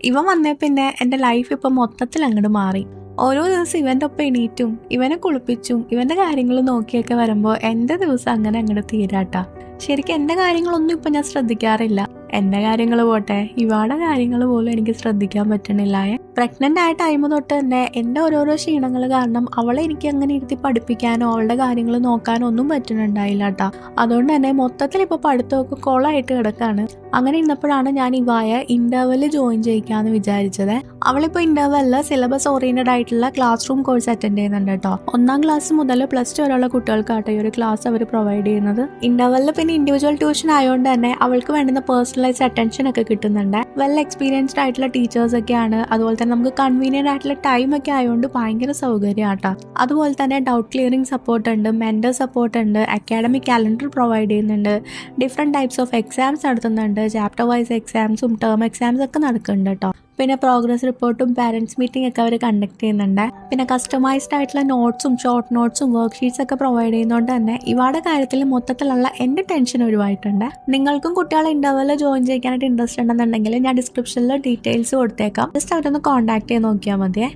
ഇവൻ വന്നേ പിന്നെ എൻ്റെ ലൈഫ് ഇപ്പം മൊത്തത്തിൽ അങ്ങോട്ട് മാറി. ഓരോ ദിവസം ഇവൻ്റെ ഒപ്പം എണീറ്റും ഇവനെ കുളിപ്പിച്ചും ഇവൻ്റെ കാര്യങ്ങൾ നോക്കിയൊക്കെ വരുമ്പോൾ എൻ്റെ ദിവസം അങ്ങനെ അങ്ങോട്ട് തീരാട്ടാ. ശരിക്കും എൻ്റെ കാര്യങ്ങളൊന്നും ഇപ്പം ഞാൻ ശ്രദ്ധിക്കാറില്ല. എൻ്റെ കാര്യങ്ങൾ പോട്ടെ, ഇവയുടെ കാര്യങ്ങൾ പോലും എനിക്ക് ശ്രദ്ധിക്കാൻ പറ്റണില്ല. പ്രഗ്നൻ്റ് ആയ ടൈം തൊട്ട് തന്നെ എൻ്റെ ഓരോരോ ക്ഷീണങ്ങൾ കാരണം അവളെ എനിക്ക് അങ്ങനെ ഇരുത്തി പഠിപ്പിക്കാനോ അവളുടെ കാര്യങ്ങൾ നോക്കാനോ ഒന്നും പറ്റുന്നുണ്ടായില്ല കേട്ടോ. അതുകൊണ്ട് തന്നെ മൊത്തത്തിൽ ഇപ്പോൾ പഠിത്തമൊക്കെ കോളായിട്ട് കിടക്കാണ്. അങ്ങനെ ഇരുന്നപ്പോഴാണ് ഞാൻ ഇവായ ഇൻ്റർവെല് ജോയിൻ ചെയ്യിക്കാമെന്ന് വിചാരിച്ചത്. അവളിപ്പോൾ ഇൻ്റർവെല്ലിൽ സിലബസ് ഓറിയൻറ്റഡ് ആയിട്ടുള്ള ക്ലാസ് റൂം കോഴ്സ് അറ്റൻഡ് ചെയ്യുന്നുണ്ട് കേട്ടോ. 1ാം ക്ലാസ് മുതൽ +2 വരെയുള്ള കുട്ടികൾക്കാട്ടോ ഈ ഒരു ക്ലാസ് അവർ പ്രൊവൈഡ് ചെയ്യുന്നത്. ഇൻ്റർവെല്ലിൽ പിന്നെ ഇൻഡിവിജ്വൽ ട്യൂഷൻ ആയതുകൊണ്ട് തന്നെ അവൾക്ക് വേണ്ടുന്ന പേഴ്സണലൈസ്ഡ് അറ്റൻഷൻ ഒക്കെ കിട്ടുന്നുണ്ട്. വെൽ എക്സ്പീരിയൻസ്ഡ് ആയിട്ടുള്ള ടീച്ചേഴ്സ് ഒക്കെയാണ്. അതുപോലെ തന്നെ നമുക്ക് കൺവീനിയൻ്റ് ആയിട്ടുള്ള ടൈം ഒക്കെ ആയതുകൊണ്ട് ഭയങ്കര സൗകര്യമാട്ടോ. അതുപോലെ തന്നെ ഡൗട്ട് ക്ലിയറിംഗ് സപ്പോർട്ട് ഉണ്ട്, മെൻറ്റർ സപ്പോർട്ട് ഉണ്ട്, അക്കാഡമിക് കാലണ്ടർ പ്രൊവൈഡ് ചെയ്യുന്നുണ്ട്, ഡിഫറെൻറ്റ് ടൈപ്സ് ഓഫ് എക്സാംസ് നടത്തുന്നുണ്ട്, ചാപ്റ്റർ വൈസ് എക്സാംസും ടേം എക്സാംസ് ഒക്കെ നടക്കുന്നുണ്ട് കേട്ടോ. പിന്നെ പ്രോഗ്രസ് റിപ്പോർട്ടും പാരൻസ് മീറ്റിംഗ് ഒക്കെ അവർ കണ്ടക്ട് ചെയ്യുന്നുണ്ട്. പിന്നെ കസ്റ്റമൈസ്ഡ് ആയിട്ടുള്ള നോട്ട്സും ഷോർട്ട് നോട്ട്സും വർക്ക്ഷീറ്റ്സ് ഒക്കെ പ്രൊവൈഡ് ചെയ്യുന്നതുകൊണ്ട് തന്നെ ഇവയുടെ കാര്യത്തിൽ മൊത്തത്തിലുള്ള എൻ്റെ ടെൻഷൻ ഒഴിവായിട്ടുണ്ട്. നിങ്ങൾക്കും കുട്ടികളെ ഇൻ്റർവെല്ലിൽ ജോയിൻ ചെയ്യാനായിട്ട് ഇൻട്രസ്റ്റ് ഉണ്ടെന്നുണ്ടെങ്കിൽ ഞാൻ ഡിസ്ക്രിപ്ഷനിൽ ഡീറ്റെയിൽസ് കൊടുത്തേക്കാം. ജസ്റ്റ് അവരൊന്ന് കോൺടാക്ട് ചെയ്ത് നോക്കിയാൽ മതിയേ.